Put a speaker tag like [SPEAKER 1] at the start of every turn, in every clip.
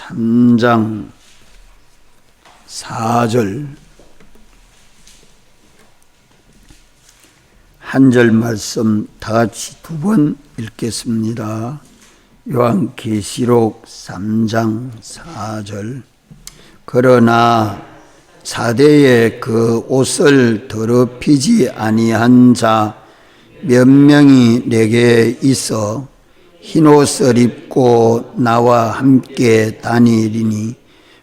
[SPEAKER 1] 3장 4절 한 절 말씀 다 같이 두 번 읽겠습니다. 요한계시록 3장 4절 그러나 사대에 그 옷을 더럽히지 아니한 자 몇 명이 내게 있어 흰옷을 입고 나와 함께 다니리니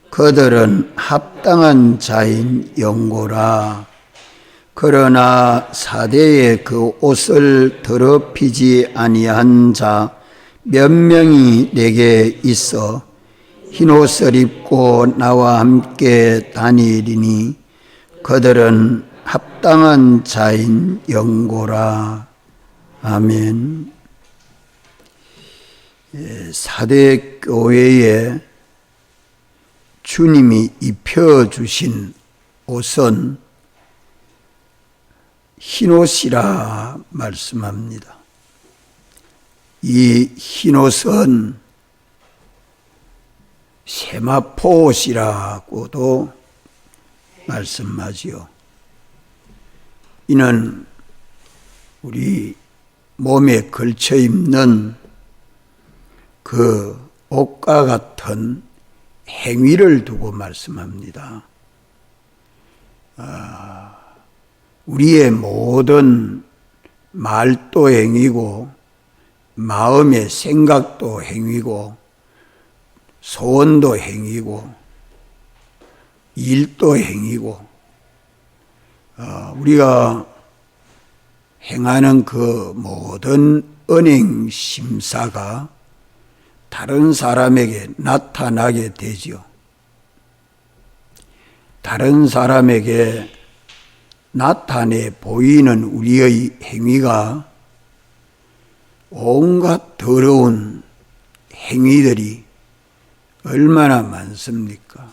[SPEAKER 1] 그들은 합당한 자인 영고라. 그러나 사대에 그 옷을 더럽히지 아니한 자 몇 명이 내게 있어 흰옷을 입고 나와 함께 다니리니 그들은 합당한 자인 영고라. 아멘. 사대 교회에 주님이 입혀주신 옷은 흰옷이라 말씀합니다. 이 흰옷은 세마포옷이라고도 말씀하지요. 이는 우리 몸에 걸쳐 입는 그 옷과 같은 행위를 두고 말씀합니다. 우리의 모든 말도 행위고 마음의 생각도 행위고 소원도 행위고 일도 행위고 우리가 행하는 그 모든 언행 심사가 다른 사람에게 나타나게 되지요. 다른 사람에게 나타내 보이는 우리의 행위가 온갖 더러운 행위들이 얼마나 많습니까?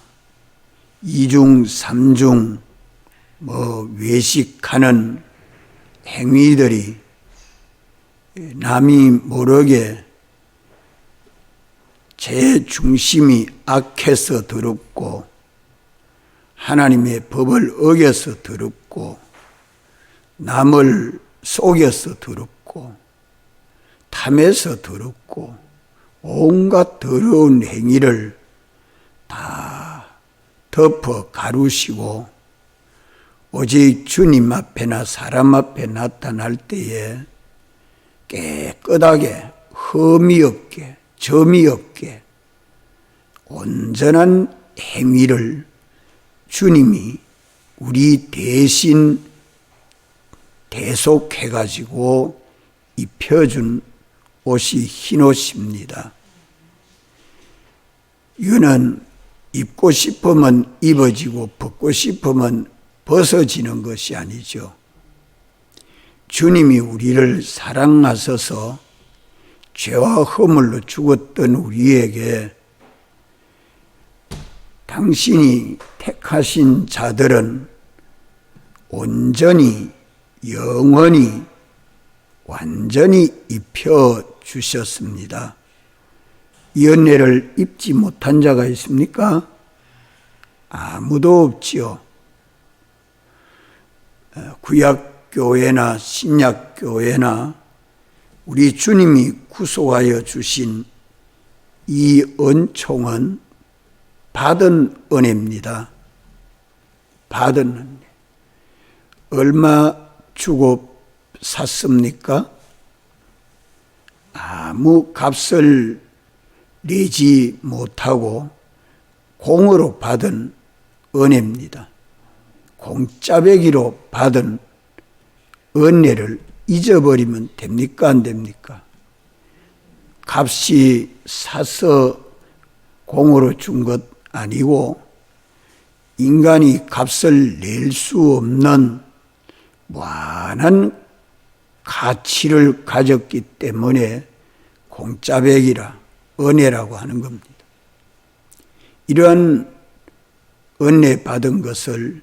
[SPEAKER 1] 이중 삼중 외식하는 행위들이 남이 모르게 제 중심이 악해서 더럽고 하나님의 법을 어겨서 더럽고 남을 속여서 더럽고 탐해서 더럽고 온갖 더러운 행위를 다 덮어 가루시고 오직 주님 앞에나 사람 앞에 나타날 때에 깨끗하게 흠이 없게 점이 없게 온전한 행위를 주님이 우리 대신 대속해가지고 입혀준 옷이 흰옷입니다. 이거는 입고 싶으면 입어지고 벗고 싶으면 벗어지는 것이 아니죠. 주님이 우리를 사랑하셔서 죄와 허물로 죽었던 우리에게 당신이 택하신 자들은 온전히 영원히 완전히 입혀주셨습니다. 이 은혜를 입지 못한 자가 있습니까? 아무도 없지요. 구약교회나 신약교회나 우리 주님이 구속하여 주신 이 은총은 받은 은혜입니다. 받은 은혜. 얼마 주고 샀습니까? 아무 값을 내지 못하고 공으로 받은 은혜입니다. 공짜배기로 받은 은혜를 잊어버리면 됩니까? 안 됩니까? 값이 사서 공으로 준 것 아니고 인간이 값을 낼 수 없는 무한한 가치를 가졌기 때문에 공짜배기라 은혜라고 하는 겁니다. 이러한 은혜 받은 것을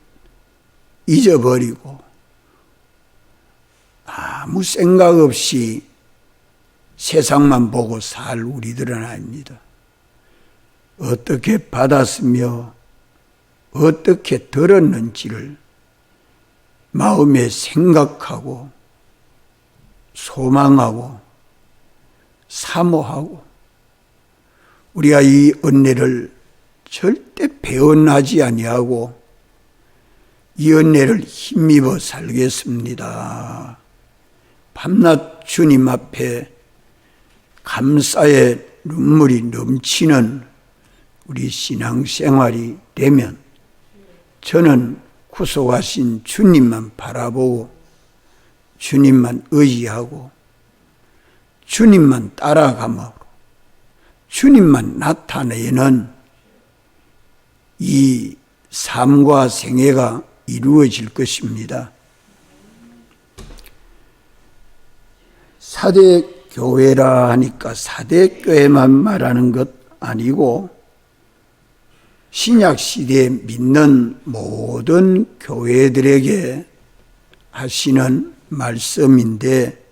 [SPEAKER 1] 잊어버리고 아무 생각 없이 세상만 보고 살 우리들은 아닙니다. 어떻게 받았으며 어떻게 들었는지를 마음에 생각하고 소망하고 사모하고 우리가 이 은혜를 절대 배은하지 아니하고 이 은혜를 힘입어 살겠습니다. 밤낮 주님 앞에 감사의 눈물이 넘치는 우리 신앙생활이 되면 저는 구속하신 주님만 바라보고 주님만 의지하고 주님만 따라감으로 주님만 나타내는 이 삶과 생애가 이루어질 것입니다. 사대교회라 하니까 사대교회만 말하는 것 아니고 신약시대에 믿는 모든 교회들에게 하시는 말씀인데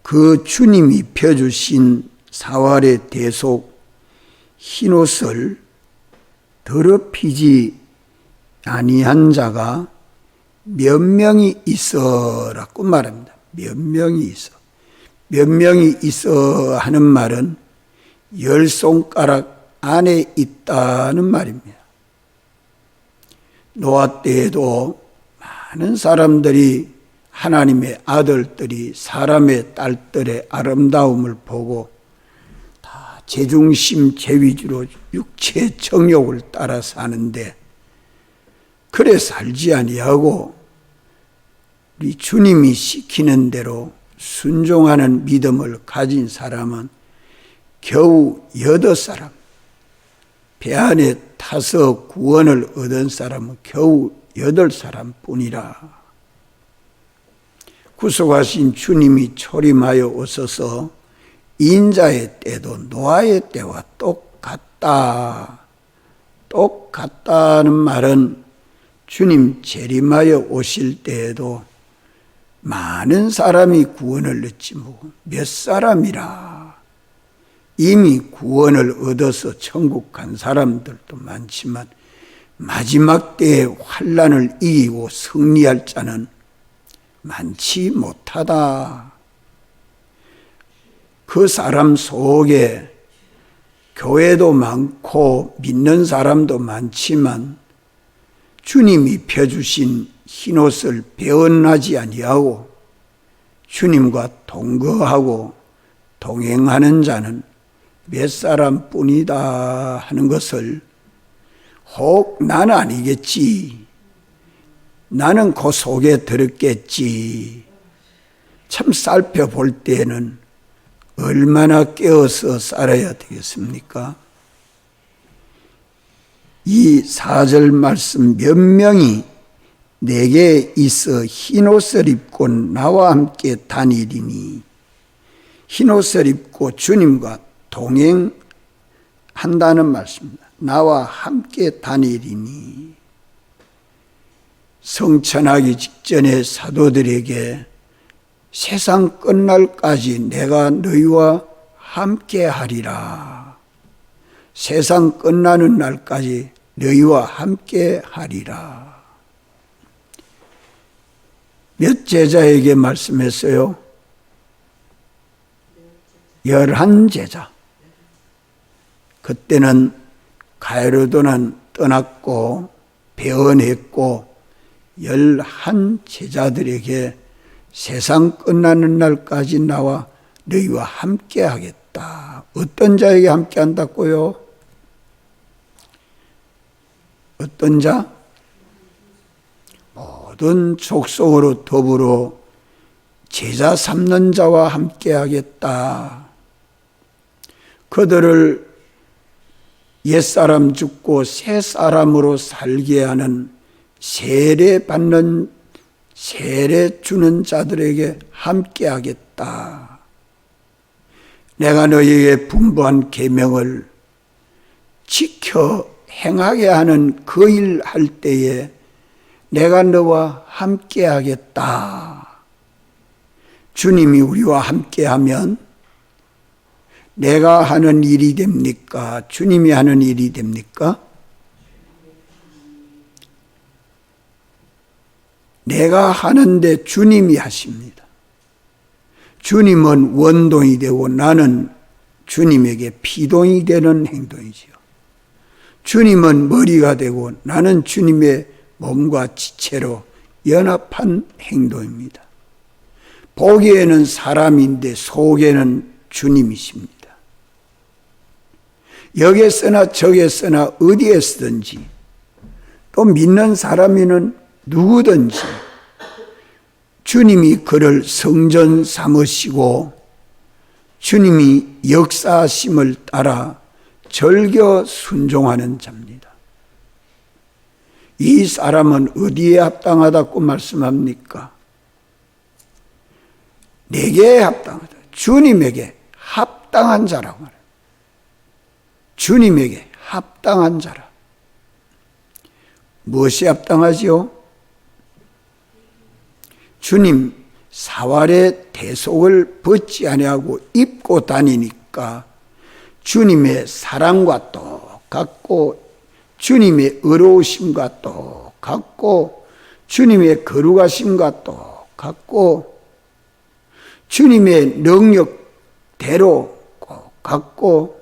[SPEAKER 1] 그 주님이 펴주신 사활의 대속 흰옷을 더럽히지 아니한 자가 몇 명이 있어라고 말합니다. 몇 명이 있어. 몇 명이 있어 하는 말은 10손가락 안에 있다는 말입니다. 노아 때에도 많은 사람들이 하나님의 아들들이 사람의 딸들의 아름다움을 보고 다 제중심 제위주로 육체 정욕을 따라 사는데 그래 살지 아니하고 우리 주님이 시키는 대로 순종하는 믿음을 가진 사람은 겨우 8사람, 배 안에 타서 구원을 얻은 사람은 겨우 8사람 뿐이라. 구속하신 주님이 초림하여 오셔서 인자의 때도 노아의 때와 똑같다. 똑같다는 말은 주님 재림하여 오실 때에도 많은 사람이 구원을 얻지 몇 사람이라. 이미 구원을 얻어서 천국 간 사람들도 많지만 마지막 때에 환난을 이기고 승리할 자는 많지 못하다. 그 사람 속에 교회도 많고 믿는 사람도 많지만 주님이 펴주신 흰옷을 배은하지 아니하고 주님과 동거하고 동행하는 자는 몇 사람뿐이다 하는 것을 혹 나는 아니겠지, 나는 그 속에 들었겠지, 참 살펴볼 때에는 얼마나 깨어서 살아야 되겠습니까? 이 4절 말씀, 몇 명이 내게 있어 흰옷을 입고 나와 함께 다니리니, 흰옷을 입고 주님과 동행한다는 말씀입니다. 나와 함께 다니리니. 성천하기 직전에 사도들에게 세상 끝날까지 내가 너희와 함께 하리라. 세상 끝나는 날까지 너희와 함께 하리라. 몇 제자에게 말씀했어요? 11제자. 그때는 가이로도는 떠났고 배언했고 11제자들에게 세상 끝나는 날까지 나와 너희와 함께 하겠다. 어떤 자에게 함께 한다고요? 어떤 자? 모든 족속으로 더불어 제자 삼는 자와 함께 하겠다. 그들을 옛사람 죽고 새사람으로 살게 하는 세례 받는, 세례 주는 자들에게 함께 하겠다. 내가 너희에게 분부한 계명을 지켜 행하게 하는 그 일 할 때에 내가 너와 함께 하겠다. 주님이 우리와 함께 하면 내가 하는 일이 됩니까? 주님이 하는 일이 됩니까? 내가 하는데 주님이 하십니다. 주님은 원동이 되고 나는 주님에게 피동이 되는 행동이지요. 주님은 머리가 되고 나는 주님의 몸과 지체로 연합한 행동입니다. 보기에는 사람인데 속에는 주님이십니다. 여기에 쓰나 저기에 쓰나 어디에 쓰든지 또 믿는 사람이는 누구든지 주님이 그를 성전 삼으시고 주님이 역사하심을 따라 절겨 순종하는 자입니다. 이 사람은 어디에 합당하다고 말씀합니까? 내게 합당하다. 주님에게 합당한 자라고 말해요. 주님에게 합당한 자라. 무엇이 합당하지요? 주님 사활의 대속을 벗지 아니하고 입고 다니니까 주님의 사랑과 똑같고 주님의 의로우심과 똑같고 주님의 거룩하심과 똑같고 주님의 능력대로 똑같고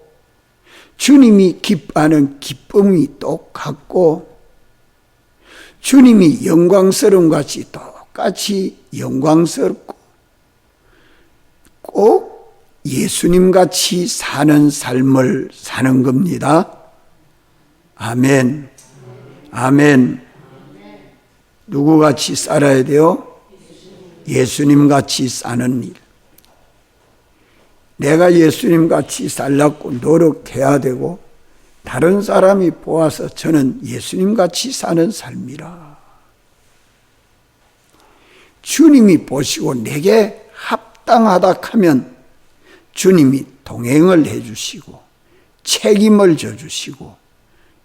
[SPEAKER 1] 주님이 기뻐하는 기쁨이 똑같고 주님이 영광스러운 것이 똑같이 영광스럽고 꼭 예수님같이 사는 삶을 사는 겁니다. 아멘. 아멘. 누구같이 살아야 돼요? 예수님같이 사는 일. 내가 예수님같이 살려고 노력해야 되고 다른 사람이 보아서 저는 예수님같이 사는 삶이라. 주님이 보시고 내게 합당하다 하면 주님이 동행을 해주시고 책임을 져주시고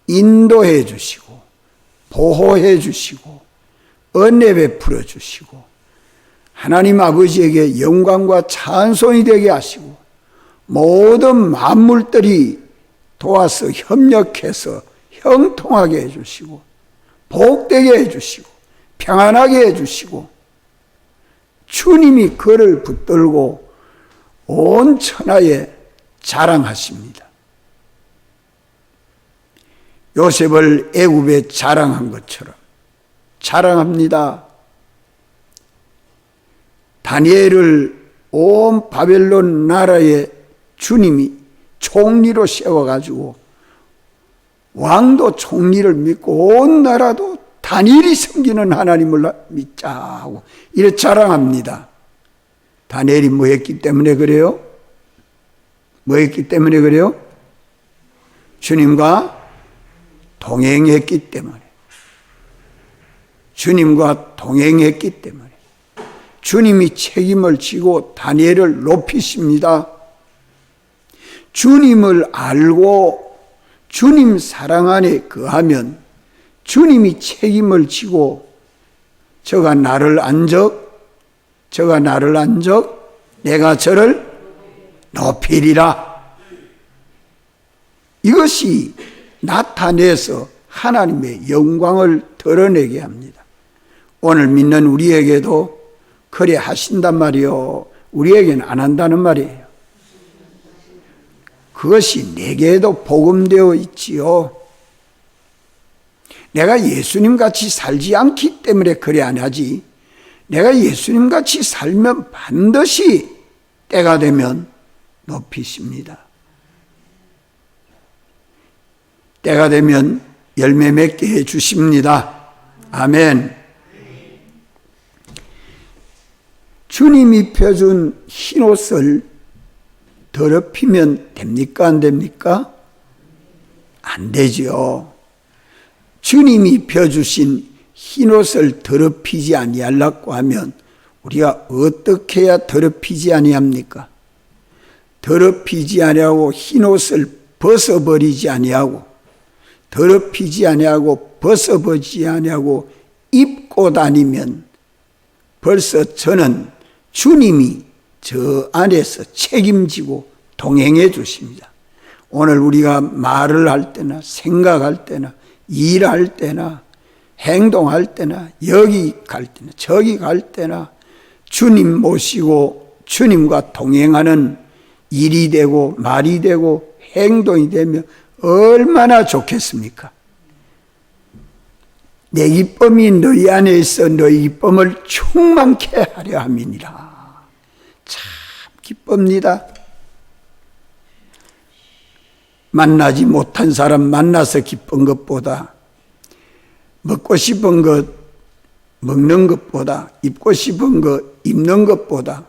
[SPEAKER 1] 인도해 주시고 보호해 주시고 은혜 베풀어 주시고 하나님 아버지에게 영광과 찬송이 되게 하시고 모든 만물들이 도와서 협력해서 형통하게 해주시고 복되게 해주시고 평안하게 해주시고 주님이 그를 붙들고 온 천하에 자랑하십니다. 요셉을 애굽에 자랑한 것처럼 자랑합니다. 다니엘을 온 바벨론 나라에 주님이 총리로 세워가지고 왕도 총리를 믿고 온 나라도 다니엘이 섬기는 하나님을 믿자 하고 이렇게 자랑합니다. 다니엘이 뭐 했기 때문에 그래요? 뭐 했기 때문에 그래요? 주님과 동행했기 때문에. 주님과 동행했기 때문에. 주님이 책임을 지고 다니엘을 높이십니다. 주님을 알고 주님 사랑 안에 거하면 주님이 책임을 지고 저가 나를 안적 내가 저를 높이리라. 이것이 나타내서 하나님의 영광을 드러내게 합니다. 오늘 믿는 우리에게도 그래 하신단 말이요. 우리에게는 안 한다는 말이에요. 그것이 내게도 복음되어 있지요. 내가 예수님같이 살지 않기 때문에 그래 안 하지. 내가 예수님같이 살면 반드시 때가 되면 높이십니다. 때가 되면 열매 맺게 해 주십니다. 아멘. 주님이 펴준 흰옷을 더럽히면 됩니까? 안 됩니까? 안 되지요. 주님이 펴주신 흰옷을 더럽히지 아니하려고 하면 우리가 어떻게 해야 더럽히지 아니합니까? 더럽히지 아니하고 흰옷을 벗어버리지 아니하고 더럽히지 아니하고 벗어버리지 아니하고 입고 다니면 벌써 저는 주님이 저 안에서 책임지고 동행해 주십니다. 오늘 우리가 말을 할 때나 생각할 때나 일할 때나 행동할 때나 여기 갈 때나 저기 갈 때나 주님 모시고 주님과 동행하는 일이 되고 말이 되고 행동이 되면 얼마나 좋겠습니까? 내 기쁨이 너희 안에 있어 너희 기쁨을 충만케 하려 함이니라. 참 기쁩니다. 만나지 못한 사람 만나서 기쁜 것보다, 먹고 싶은 것 먹는 것보다, 입고 싶은 것 입는 것보다,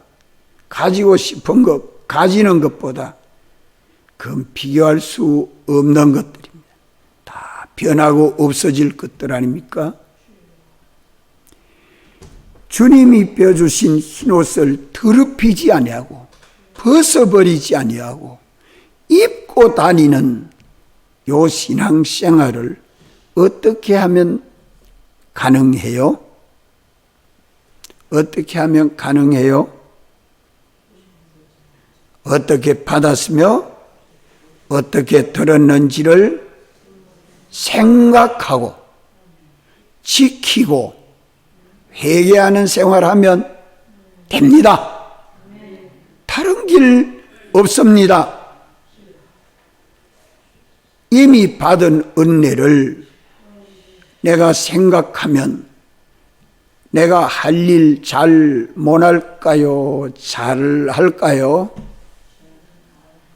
[SPEAKER 1] 가지고 싶은 것 가지는 것보다 그건 비교할 수 없는 것들입니다. 다 변하고 없어질 것들 아닙니까? 주님이 입혀주신 흰옷을 더럽히지 아니하고 벗어버리지 아니하고 입고 다니는 요 신앙생활을 어떻게 하면 가능해요? 어떻게 하면 가능해요? 어떻게 받았으며 어떻게 들었는지를 생각하고 지키고 회개하는 생활하면 됩니다. 다른 길 없습니다. 이미 받은 은혜를 내가 생각하면 내가 할 일 잘 못할까요? 잘 할까요?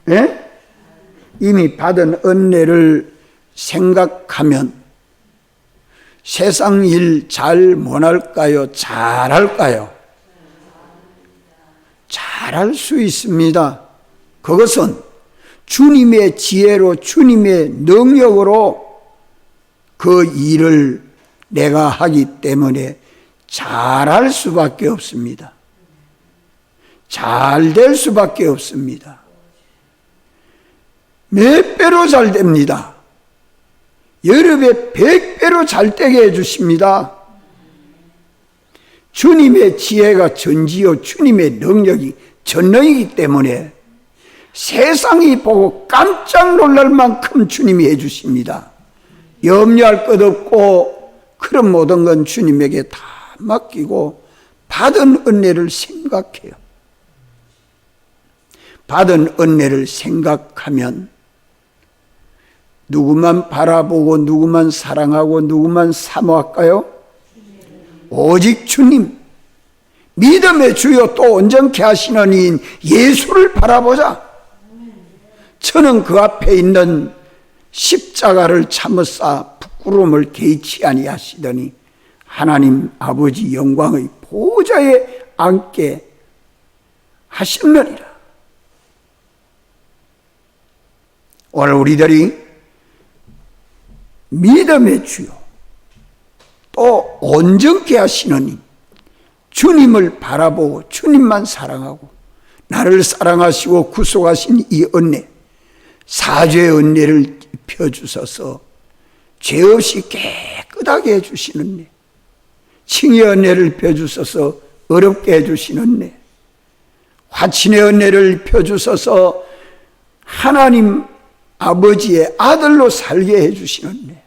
[SPEAKER 1] 예? 이미 받은 은혜를 생각하면 세상 일 잘 못할까요? 잘 할까요? 잘할 수 있습니다. 그것은 주님의 지혜로 주님의 능력으로 그 일을 내가 하기 때문에 잘할 수밖에 없습니다. 잘 될 수밖에 없습니다. 몇 배로 잘 됩니다. 여러 배, 100배로 잘 되게 해주십니다. 주님의 지혜가 전지요 주님의 능력이 전능이기 때문에 세상이 보고 깜짝 놀랄 만큼 주님이 해주십니다. 염려할 것 없고 그런 모든 건 주님에게 다 맡기고 받은 은혜를 생각해요. 받은 은혜를 생각하면 누구만 바라보고 누구만 사랑하고 누구만 사모할까요? 오직 주님, 믿음의 주요 또 온전케 하시는 이인 예수를 바라보자. 저는 그 앞에 있는 십자가를 참으사 부끄러움을 개의치 아니하시더니 하나님 아버지 영광의 보좌에 앉게 하시느니라. 오늘 우리들이 믿음의 주요 또 온전케 하시느니 주님을 바라보고 주님만 사랑하고 나를 사랑하시고 구속하신 이 은혜, 사죄의 은혜를 입혀주셔서 죄 없이 깨끗하게 해주시는 은혜, 칭의 은혜를 입혀주셔서 어렵게 해주시는 은혜, 화친의 은혜를 입혀주셔서 하나님 아버지의 아들로 살게 해주시는 은혜,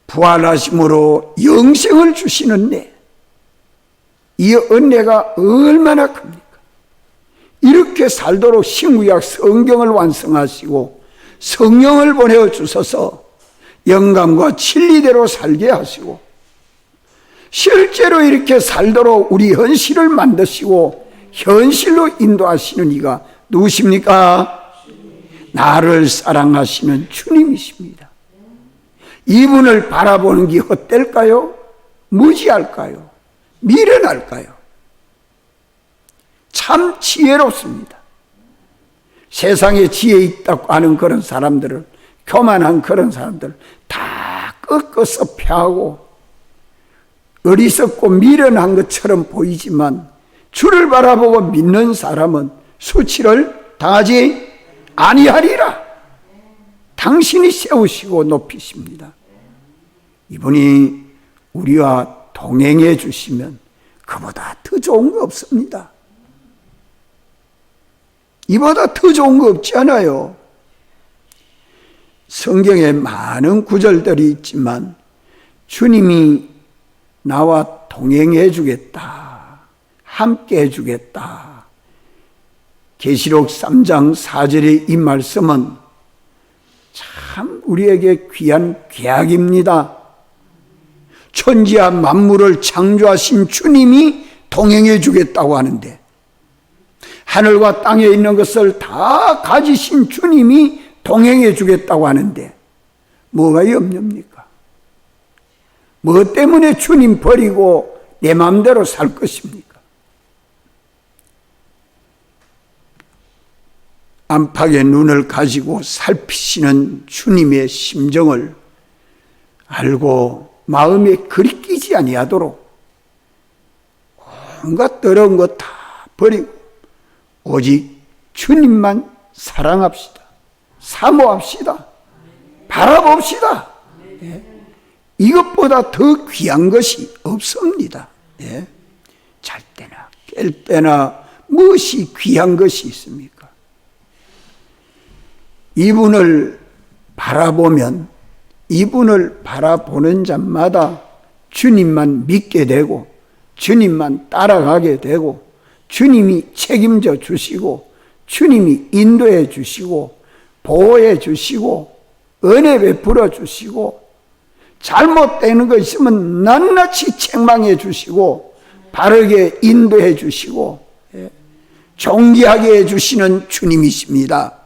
[SPEAKER 1] 부활하심으로 영생을 주시는 은혜, 이 은혜가 얼마나 큽니까? 이렇게 살도록 신구약 성경을 완성하시고 성령을 보내어 주셔서 영감과 진리대로 살게 하시고 실제로 이렇게 살도록 우리 현실을 만드시고 현실로 인도하시는 이가 누구십니까? 나를 사랑하시는 주님이십니다. 이분을 바라보는 게 헛될까요? 무지할까요? 미련할까요? 참 지혜롭습니다. 세상에 지혜 있다고 하는 그런 사람들을, 교만한 그런 사람들을 다 꺾어서 펴하고 어리석고 미련한 것처럼 보이지만 주를 바라보고 믿는 사람은 수치를 당하지 아니하리라. 당신이 세우시고 높이십니다. 이분이 우리와 동행해 주시면 그보다 더 좋은 거 없습니다. 이보다 더 좋은 거 없지 않아요? 성경에 많은 구절들이 있지만 주님이 나와 동행해 주겠다, 함께 해 주겠다. 계시록 3장 4절의 이 말씀은 참 우리에게 귀한 계약입니다. 천지와 만물을 창조하신 주님이 동행해 주겠다고 하는데, 하늘과 땅에 있는 것을 다 가지신 주님이 동행해 주겠다고 하는데 뭐가 염려입니까? 뭐 때문에 주님 버리고 내 마음대로 살 것입니까? 안팎의 눈을 가지고 살피시는 주님의 심정을 알고 마음에 그리 끼지 아니하도록 온갖 더러운 것 다 버리고 오직 주님만 사랑합시다. 사모합시다. 바라봅시다. 예. 이것보다 더 귀한 것이 없습니다. 예. 잘 때나 깰 때나 무엇이 귀한 것이 있습니까? 이분을 바라보면, 이분을 바라보는 자마다 주님만 믿게 되고 주님만 따라가게 되고 주님이 책임져 주시고 주님이 인도해 주시고 보호해 주시고 은혜 베풀어 주시고 잘못되는 거 있으면 낱낱이 책망해 주시고 바르게 인도해 주시고 존귀하게 해 주시는 주님이십니다.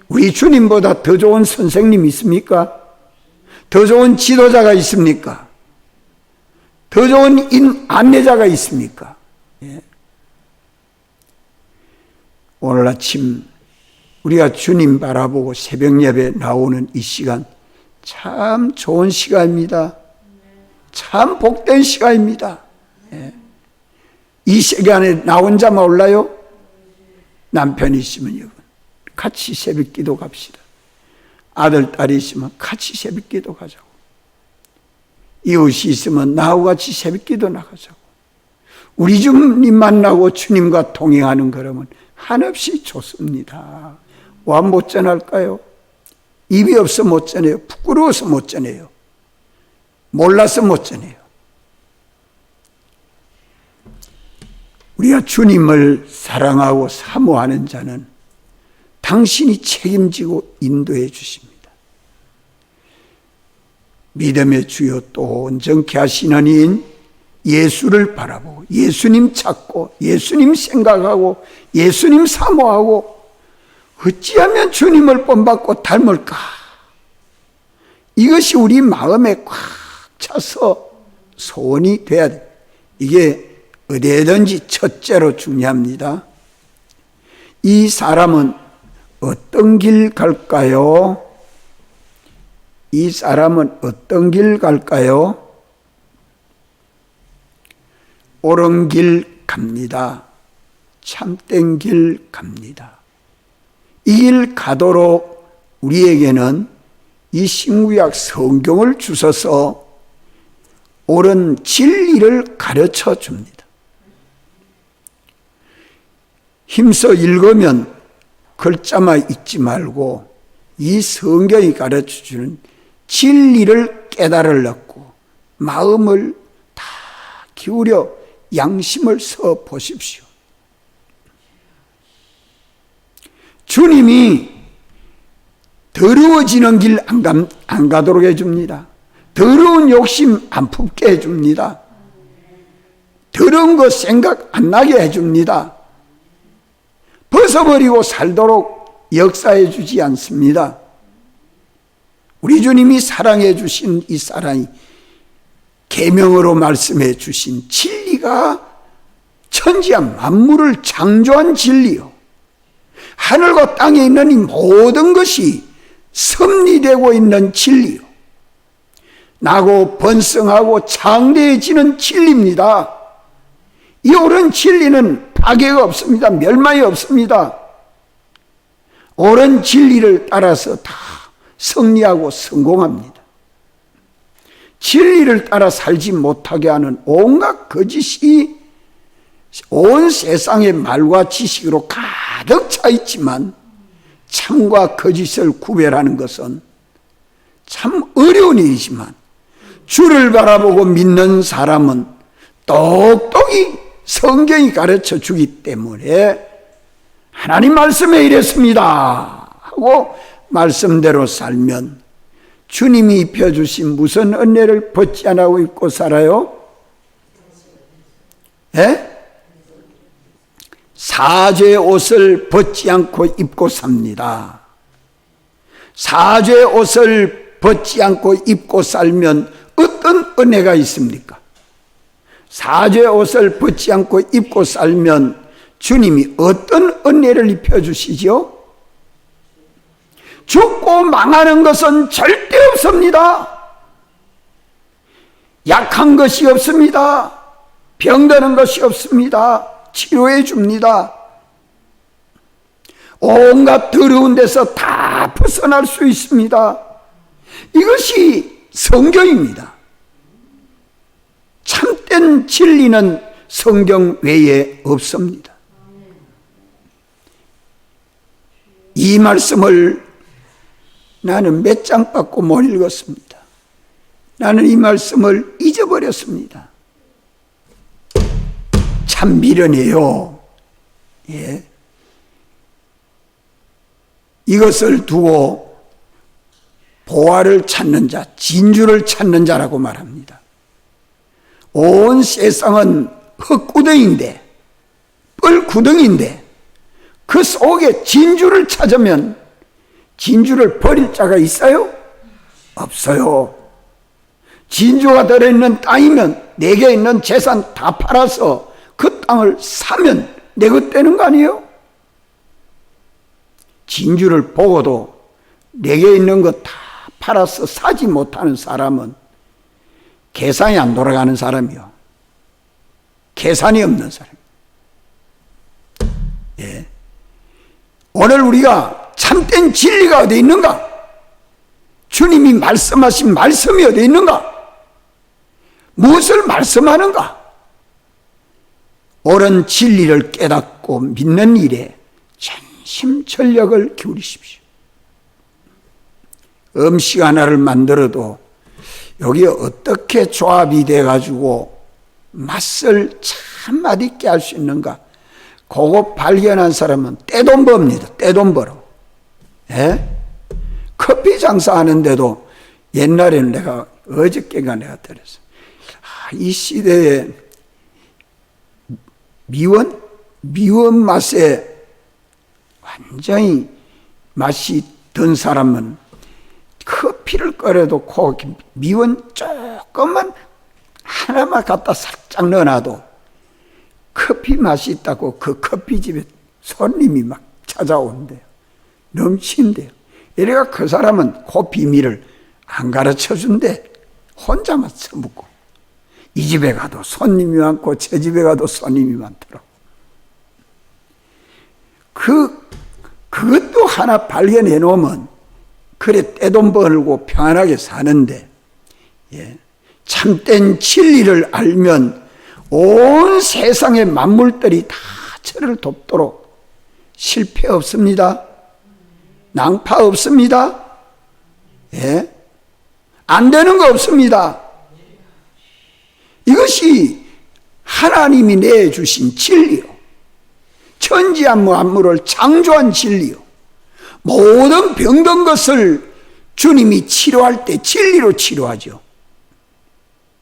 [SPEAKER 1] 우리 주님보다 더 좋은 선생님 있습니까? 더 좋은 지도자가 있습니까? 더 좋은 안내자가 있습니까? 예. 오늘 아침 우리가 주님 바라보고 새벽 예배 나오는 이 시간 참 좋은 시간입니다. 참 복된 시간입니다. 예. 이 시간에 나 혼자만 올라요? 남편이 있으면 여러분 같이 새벽 기도 갑시다. 아들, 딸이 있으면 같이 새벽 기도 가자고. 이웃이 있으면 나하고 같이 새벽 기도 나가자고. 우리 주님 만나고 주님과 동행하는 거라면 한없이 좋습니다. 와 못 전할까요? 입이 없어 못 전해요. 부끄러워서 못 전해요. 몰라서 못 전해요. 우리가 주님을 사랑하고 사모하는 자는 당신이 책임지고 인도해 주십니다. 믿음의 주여 또 온전케 하시는 이인 예수를 바라보고 예수님 찾고 예수님 생각하고 예수님 사모하고 어찌하면 주님을 본받고 닮을까? 이것이 우리 마음에 꽉 차서 소원이 돼야 돼. 이게 어디에든지 첫째로 중요합니다. 이 사람은 어떤 길 갈까요? 이 사람은 어떤 길 갈까요? 옳은 길 갑니다. 참된 길 갑니다. 이 길 가도록 우리에게는 이 신구약 성경을 주셔서 옳은 진리를 가르쳐 줍니다. 힘써 읽으면 글자만 읽지 말고 이 성경이 가르쳐주는 진리를 깨달으려고 마음을 다 기울여 양심을 써 보십시오. 주님이 더러워지는 길 안 가도록 해줍니다. 더러운 욕심 안 품게 해줍니다. 더러운 거 생각 안 나게 해줍니다. 벗어버리고 살도록 역사해 주지 않습니다. 우리 주님이 사랑해 주신 이 사랑이 계명으로 말씀해 주신 진리가 천지와 만물을 창조한 진리요, 하늘과 땅에 있는 이 모든 것이 섭리되고 있는 진리요, 나고 번성하고 창대해지는 진리입니다. 이 옳은 진리는 파괴가 없습니다. 멸망이 없습니다. 옳은 진리를 따라서 다 승리하고 성공합니다. 진리를 따라 살지 못하게 하는 온갖 거짓이 온 세상의 말과 지식으로 가득 차 있지만 참과 거짓을 구별하는 것은 참 어려운 일이지만 주를 바라보고 믿는 사람은 똑똑히 성경이 가르쳐 주기 때문에 하나님 말씀에 이랬습니다 하고 말씀대로 살면 주님이 입혀주신 무슨 은혜를 벗지 않고 입고 살아요? 예? 사죄의 옷을 벗지 않고 입고 삽니다. 사죄의 옷을 벗지 않고 입고 살면 어떤 은혜가 있습니까? 사죄의 옷을 벗지 않고 입고 살면 주님이 어떤 은혜를 입혀주시죠? 죽고 망하는 것은 절대 없습니다. 약한 것이 없습니다. 병드는 것이 없습니다. 치료해 줍니다. 온갖 더러운 데서 다 벗어날 수 있습니다. 이것이 성경입니다. 참된 진리는 성경 외에 없습니다. 이 말씀을 나는 몇 장 받고 못 읽었습니다. 나는 이 말씀을 잊어버렸습니다. 참 미련해요. 예. 이것을 두고 보화를 찾는 자, 진주를 찾는 자라고 말합니다. 온 세상은 흙구덩이인데, 뻘구덩이인데 그 속에 진주를 찾으면 진주를 버릴 자가 있어요? 없어요. 진주가 들어있는 땅이면 내게 있는 재산 다 팔아서 그 땅을 사면 내 것 되는 거 아니에요? 진주를 보고도 내게 있는 것 다 팔아서 사지 못하는 사람은 계산이 안 돌아가는 사람이요. 계산이 없는 사람. 예. 오늘 우리가 참된 진리가 어디 있는가? 주님이 말씀하신 말씀이 어디 있는가? 무엇을 말씀하는가? 옳은 진리를 깨닫고 믿는 일에 전심전력을 기울이십시오. 음식 하나를 만들어도 여기에 어떻게 조합이 돼가지고 맛을 참 맛있게 할 수 있는가? 그거 발견한 사람은 떼돈 법니다. 떼돈 벌어. 예? 커피 장사하는데도 옛날에는 내가 어저께가 내가 들었어. 이 시대에 미원 맛에 완전히 맛이 든 사람은 커피를 끓여도 그 미원 조금만 하나만 갖다 살짝 넣어놔도 커피 맛이 있다고 그 커피집에 손님이 막 찾아온대요. 넘친대요. 이래가 그 사람은 그 비밀을 안 가르쳐 준대. 혼자만 써먹고. 이 집에 가도 손님이 많고 저 집에 가도 손님이 많더라고. 그것도 하나 발견해 놓으면 그래 떼돈 벌고 평안하게 사는데, 예. 참된 진리를 알면 온 세상의 만물들이 다 저를 돕도록 실패 없습니다. 낭파 없습니다. 예. 안 되는 거 없습니다. 이것이 하나님이 내주신 진리요. 천지한 만물을 창조한 진리요. 모든 병든 것을 주님이 치료할 때 진리로 치료하죠.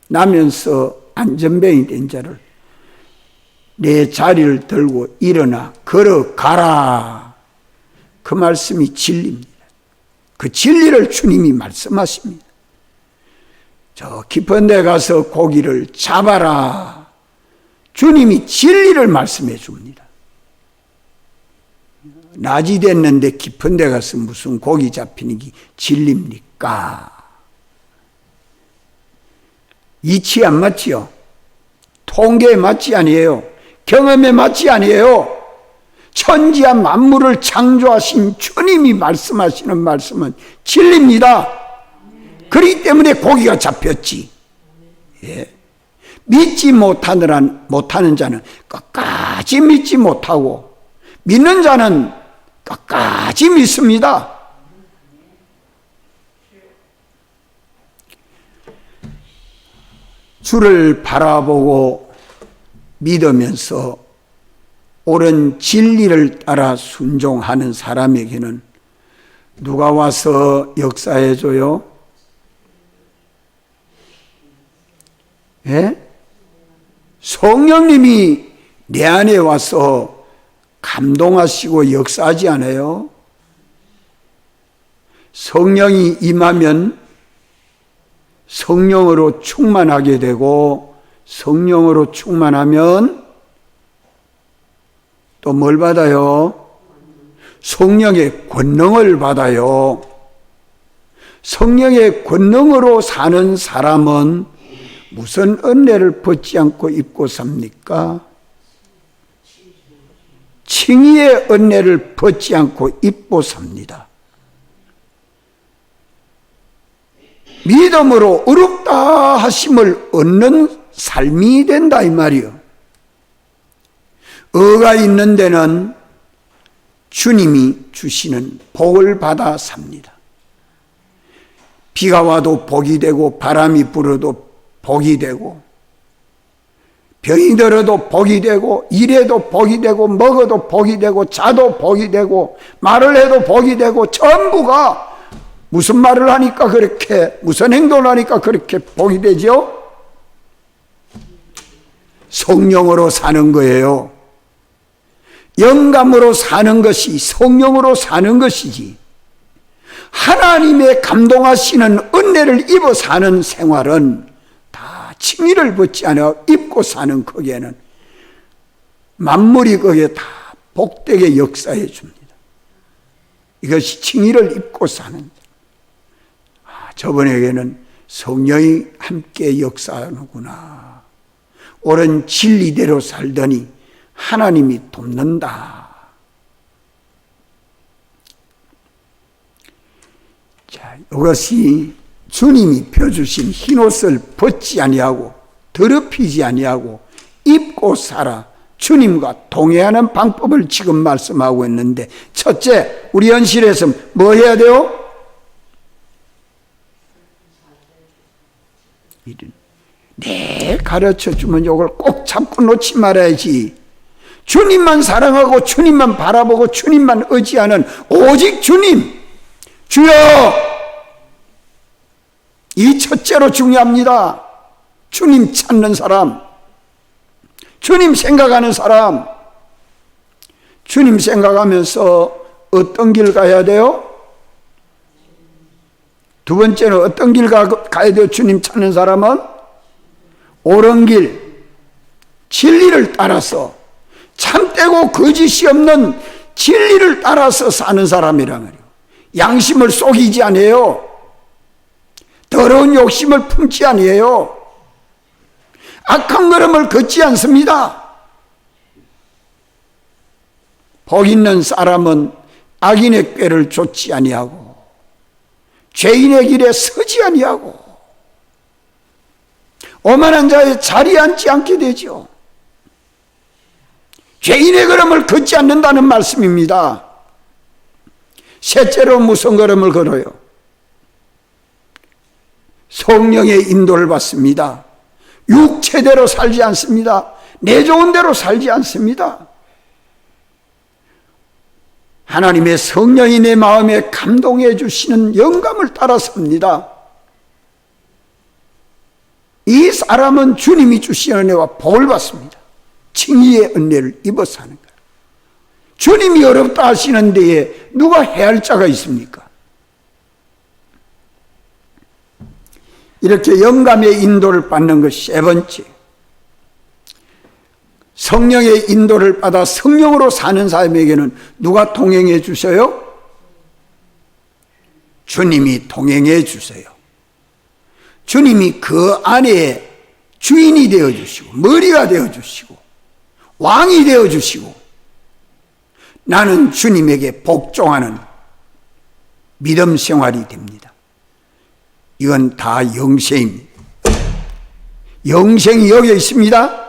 [SPEAKER 1] 나면서 안전병이 된 자를 내 자리를 들고 일어나 걸어가라. 그 말씀이 진리입니다. 그 진리를 주님이 말씀하십니다. 저 깊은 데 가서 고기를 잡아라. 주님이 진리를 말씀해 줍니다. 낮이 됐는데 깊은 데 가서 무슨 고기 잡히는 게 진리입니까? 이치 안 맞지요? 통계에 맞지 아니에요. 경험에 맞지 아니에요. 천지한 만물을 창조하신 주님이 말씀하시는 말씀은 진리입니다. 그렇기 때문에 고기가 잡혔지. 예. 믿지 못하는 자는 끝까지 믿지 못하고 믿는 자는 끝까지 믿습니다. 주를 바라보고 믿으면서 옳은 진리를 따라 순종하는 사람에게는 누가 와서 역사해줘요? 예? 성령님이 내 안에 와서 감동하시고 역사하지 않아요? 성령이 임하면 성령으로 충만하게 되고, 성령으로 충만하면 또 뭘 받아요? 성령의 권능을 받아요. 성령의 권능으로 사는 사람은 무슨 은혜를 벗지 않고 입고 삽니까? 칭의의 은혜를 벗지 않고 입고 삽니다. 믿음으로 의롭다 하심을 얻는 삶이 된다 이 말이요. 의가 있는 데는 주님이 주시는 복을 받아 삽니다. 비가 와도 복이 되고, 바람이 불어도 복이 되고, 병이 들어도 복이 되고, 일해도 복이 되고, 먹어도 복이 되고, 자도 복이 되고, 말을 해도 복이 되고, 전부가 무슨 말을 하니까 그렇게, 무슨 행동을 하니까 그렇게 복이 되죠? 성령으로 사는 거예요. 영감으로 사는 것이 성령으로 사는 것이지, 하나님의 감동하시는 은혜를 입어 사는 생활은 다 칭의를 벗지 않아 입고 사는 거기에는 만물이 거기에 다 복되게 역사해 줍니다. 이것이 칭의를 입고 사는, 저분에게는 성령이 함께 역사하는구나. 옳은 진리대로 살더니 하나님이 돕는다. 자, 이것이 주님이 펴주신 흰옷을 벗지 아니하고 더럽히지 아니하고 입고 살아 주님과 동행하는 방법을 지금 말씀하고 있는데, 첫째, 우리 현실에서 뭐 해야 돼요? 네, 가르쳐주면 이걸 꼭 잡고 놓지 말아야지. 주님만 사랑하고 주님만 바라보고 주님만 의지하는 오직 주님, 주여, 이 첫째로 중요합니다. 주님 찾는 사람, 주님 생각하는 사람. 주님 생각하면서 어떤 길 가야 돼요? 두 번째는 어떤 길 가야 돼요? 주님 찾는 사람은 옳은 길, 진리를 따라서, 참되고 거짓이 없는 진리를 따라서 사는 사람이란 말이에요. 양심을 속이지 아니에요. 더러운 욕심을 품지 아니에요. 악한 걸음을 걷지 않습니다. 복 있는 사람은 악인의 꾀를 좇지 아니하고 죄인의 길에 서지 아니하고 오만한 자의 자리에 앉지 않게 되죠. 죄인의 걸음을 걷지 않는다는 말씀입니다. 셋째로 무슨 걸음을 걸어요? 성령의 인도를 받습니다. 육체대로 살지 않습니다. 내 좋은 대로 살지 않습니다. 하나님의 성령이 내 마음에 감동해 주시는 영감을 따라 삽니다. 이 사람은 주님이 주시는 은혜와 복을 받습니다. 칭의의 은혜를 입어 사는 거예요. 주님이 어렵다 하시는 데에 누가 해할 자가 있습니까? 이렇게 영감의 인도를 받는 것이 세 번째. 성령의 인도를 받아 성령으로 사는 사람에게는 누가 동행해 주세요? 주님이 동행해 주세요. 주님이 그 안에 주인이 되어 주시고 머리가 되어 주시고 왕이 되어 주시고 나는 주님에게 복종하는 믿음 생활이 됩니다. 이건 다 영생입니다. 영생이 여기 있습니다.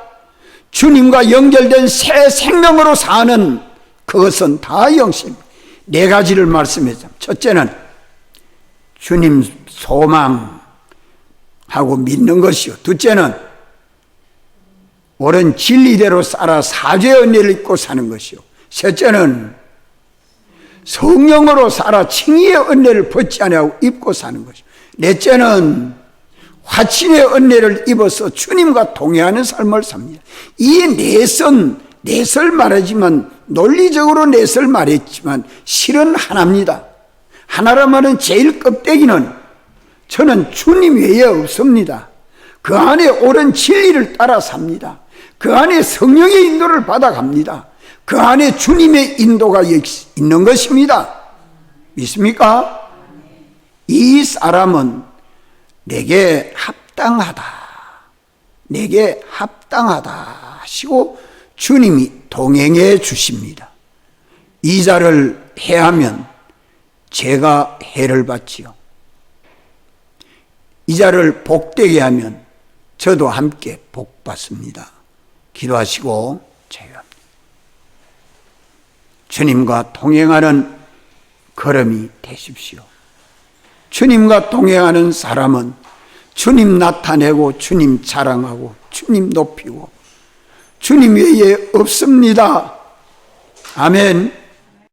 [SPEAKER 1] 주님과 연결된 새 생명으로 사는 그것은 다 영생. 네 가지를 말씀했죠. 첫째는 주님 소망하고 믿는 것이요. 둘째는 옳은 진리대로 살아 사죄의 은혜를 입고 사는 것이요. 셋째는 성령으로 살아 칭의의 은혜를 벗지 아니하고 입고 사는 것이요. 넷째는 화친의 은혜를 입어서 주님과 동행하는 삶을 삽니다. 이 넷을 말하지만 논리적으로 넷을 말했지만 실은 하나입니다. 하나라면은 제일 껍데기는 저는 주님 외에 없습니다. 그 안에 옳은 진리를 따라 삽니다. 그 안에 성령의 인도를 받아갑니다. 그 안에 주님의 인도가 있는 것입니다. 믿습니까? 이 사람은 내게 합당하다. 내게 합당하다 하시고 주님이 동행해 주십니다. 이 자를 해하면 제가 해를 받지요. 이 자를 복되게 하면 저도 함께 복받습니다. 기도하시고 자유합니다. 주님과 동행하는 걸음이 되십시오. 주님과 동행하는 사람은 주님 나타내고 주님 자랑하고 주님 높이고 주님 외에 없습니다. 아멘.